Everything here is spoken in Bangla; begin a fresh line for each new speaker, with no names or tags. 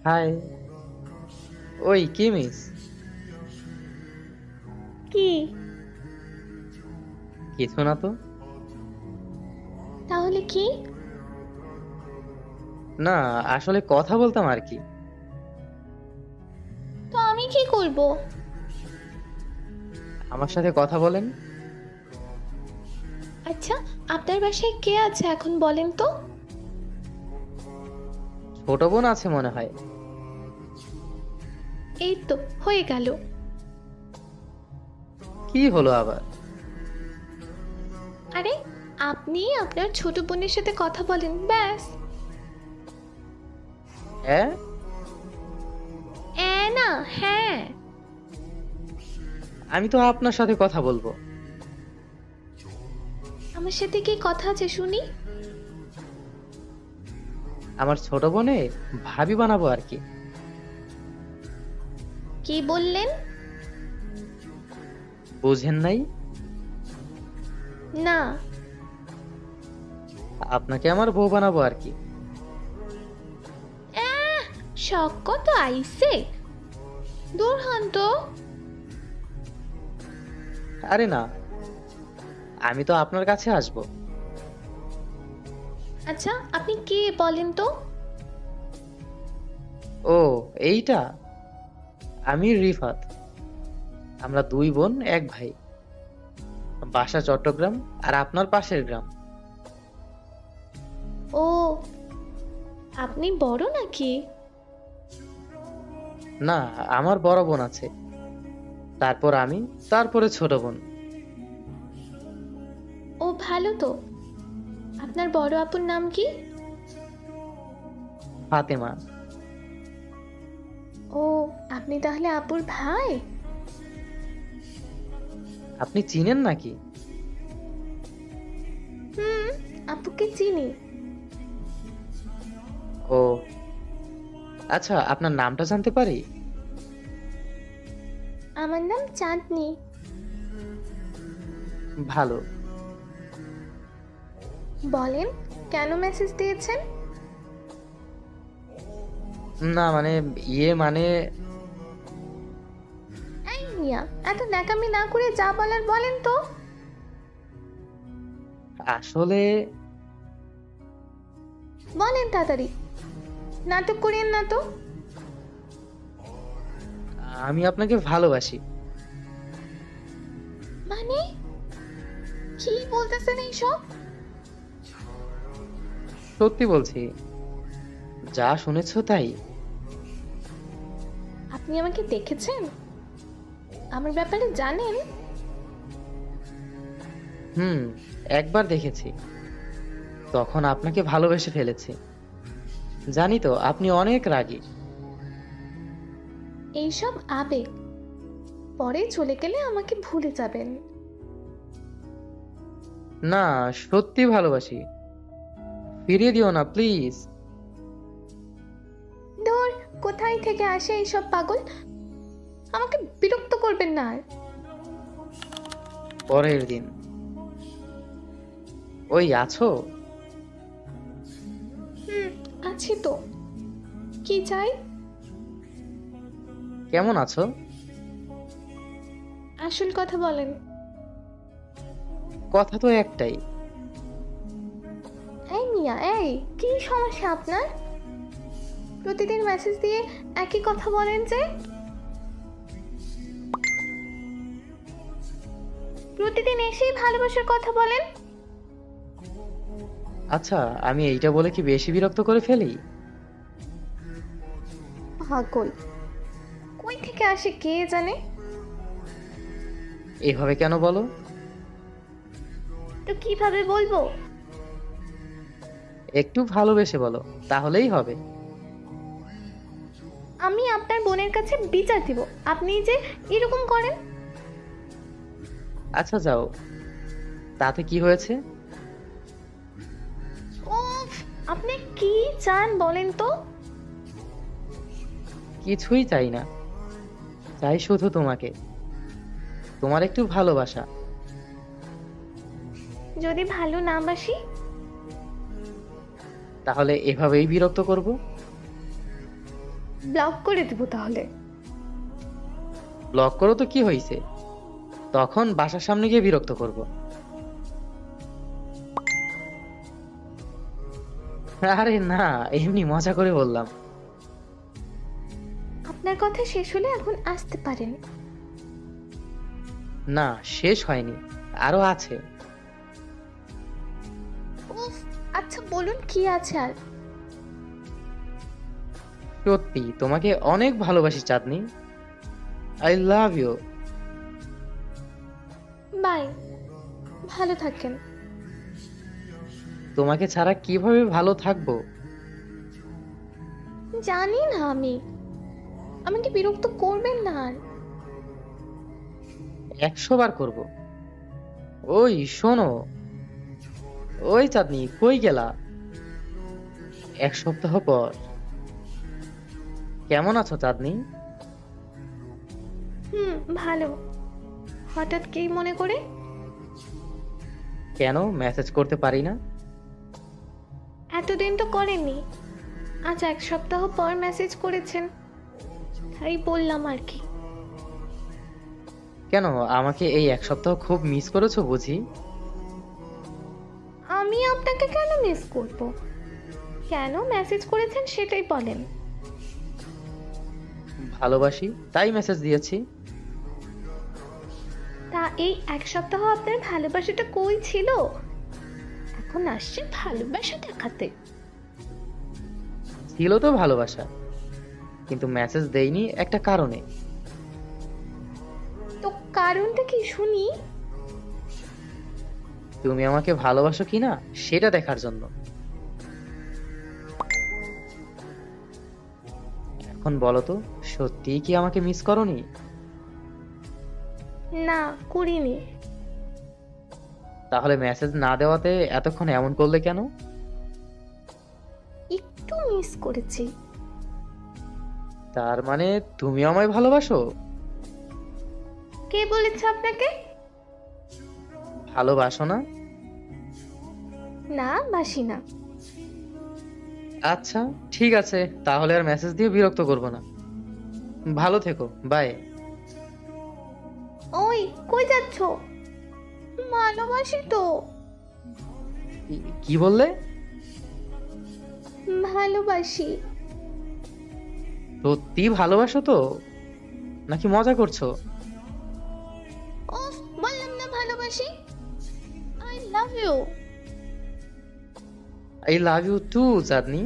হাই। ওই কি মিস?
কি?
কিছু না তো।
তাহলে কি?
না, আসলে কথা বলতাম আর কি।
তো আমি কি করব?
আমার সাথে কথা বলেন।
আচ্ছা, আপনার বাসায় কে আছে এখন বলেন তো?
ছোট বোন আছে মনে হয়।
এই তো হয়ে গেল।
কি হলো আবার?
আরে, আপনি আপনার ছোট বোনের সাথে কথা বলেন ব্যাস।
হ্যাঁ?
না, হ্যাঁ।
আমি তো আপনার সাথে কথা বলবো।
আমার সাথে কি কথা আছে শুনি?
আমার ছোট বোনে ভাবি বানাবো আর কি।
কি বললেন?
বুঝেন নাই?
না।
আপনাকে আমার বউ বানাবো আর কি।
শখ কত আইসে, দূর হন তো।
আরে না, আমি তো আপনার কাছে আসবো।
আচ্ছা, আপনি কে বলেন তো?
ও, এইটা। আমি রিফাত। আমরা দুই বোন এক ভাই। বাসা চট্টগ্রাম, আর আপনার পাশের গ্রাম।
ও, আপনি বড় নাকি?
না, আমার বড় বোন আছে, তারপর আমি, তারপরে ছোট বোন।
ও ভালো তো। আপনার বড় আপুর নাম কি?
ফাতেমা।
ও, আপনি তাহলে আপুর ভাই?
আপনি চিনেন নাকি?
হুম, আপুকে চিনি।
ও আচ্ছা, আপনার নামটা জানতে পারি?
আমার নাম চাঁদনি।
ভালো।
বলেন, কেন মেসেজ দিয়েছেন?
না মানে, মানে
এই মিয়া, এত ন্যাকামি না করে যা বলার বলেন তো।
আসলে
বলেন তাড়াতাড়ি, নাটক করিয়েন না তো।
আমি আপনাকে ভালোবাসি।
মানে, কি বলতেছেন এইসব?
সত্যি বলছি, যা শুনেছো তাই।
আপনি আমাকে দেখেছেন? আমার ব্যাপারে জানেন?
হুম, একবার দেখেছি, তখন আপনাকে ভালোবেসে ফেলেছি। জানি তো আপনি অনেক রাগী।
এইসব আবেগ, পরে চলে গেলে আমাকে ভুলে যাবেন।
না, সত্যি ভালোবাসি। ফিরিয়ে দিও না প্লিজ।
ধুর, কোথায় থেকে আসে এইসব পাগল? আমাকে বিরক্ত করবেন না আর।
পরের দিন। ওই আছো?
হুম, আছি তো। কি চাই?
কেমন আছো?
আসল কথা বলেন।
কথা তো একটাই।
এই মিয়া, এই কি সমস্যা আপনার? প্রতিদিন মেসেজ দিয়ে একই কথা বলেন যে। প্রতিদিন এসেই ভালোবাসার কথা বলেন।
আচ্ছা, আমি এইটা বলে কি বেশি বিরক্ত করে ফেলি?
পাগল, কই থেকে আসে কে জানে।
এভাবে কেন বলো?
তো কিভাবে বলবো?
একটু ভালোবেসে বলো, তাহলেই হবে।
আমি আপনার বোনের কাছে বিচার দিব, আপনি যে এরকম করেন।
আচ্ছা যাও, তাতে কি হয়েছে?
উফ, আপনি কি চান বলেন তো?
কিছুই চাই না, চাই শুধু তোমাকে, তোমার একটু ভালোবাসা।
যদি ভালো না বাসি?
তাহলে এভাবেই বিরক্ত করব?
ব্লক করে দেবো তাহলে।
ব্লক করো তো কি হয়েছে, তখন বাসার সামনে গিয়ে বিরক্ত করব। আরে না, এমনি মজা করে বললাম।
আপনার কথা শেষ হলে এখন আসতে পারেন।
না, শেষ হয়নি, আরো আছে।
উফ, আচ্ছা বলুন কি আছে আর।
সত্যি তোমাকে অনেক ভালোবাসি Chandni. I love you.
Bye, ভালো থাকেন।
তোমাকে ছাড়া কিভাবে ভালো থাকবো?
জানি না আমি, আমাকে বিরক্ত করবেন না আর।
100 বার করব। ওই শোনো, ওই চাঁদনি কই গেলা? 1 সপ্তাহ পর। কেমন আছো চাঁদনি?
ভালো। হঠাৎ কি মনে করে?
কেন মেসেজ করতে পারি না?
এতদিন তো করেননি, আজ 1 সপ্তাহ পর মেসেজ করেছেন, তাই বললাম আর কি।
কেন, আমাকে এই 1 সপ্তাহ খুব মিস করেছো বুঝি?
আমি আপনাকে কেন মিস করব? কেন মেসেজ করেছেন সেটাই বলেন।
ভালোবাসি তাই মেসেজ দিয়েছি।
তা এই 1 সপ্তাহ আপনার ভালোবাসাটা কই ছিল? এখন আসছে ভালোবাসা দেখাতে।
ছিল তো ভালোবাসা, কিন্তু মেসেজ দেইনি একটা কারণে।
তো কারণটা কি শুনি?
তুমি আমাকে ভালোবাসো কিনা সেটা দেখার জন্য। এখন বলো তো, সত্যিই কি আমাকে মিস করোনি?
না, করিনি।
তাহলে মেসেজ না দেওয়াতে এতক্ষণ এমন করলে কেন?
একটু মিস করেছি।
তার মানে তুমি আমায় ভালোবাসো?
কে বলেছে আপনাকে?
ভালোবাসো না?
না, বাসি না।
আচ্ছা ঠিক আছে, তাহলে আর মেসেজ দিয়ে বিরক্ত করব না। ভালো থেকো, বাই।
ওই, কই যাচ্ছ? ভালোবাসি তো।
কি বললে?
ভালোবাসি।
সত্যি ভালোবাসো তো, নাকি মজা করছো?
ওফ, বললাম না ভালোবাসি। I love you.
I love you too Chandni.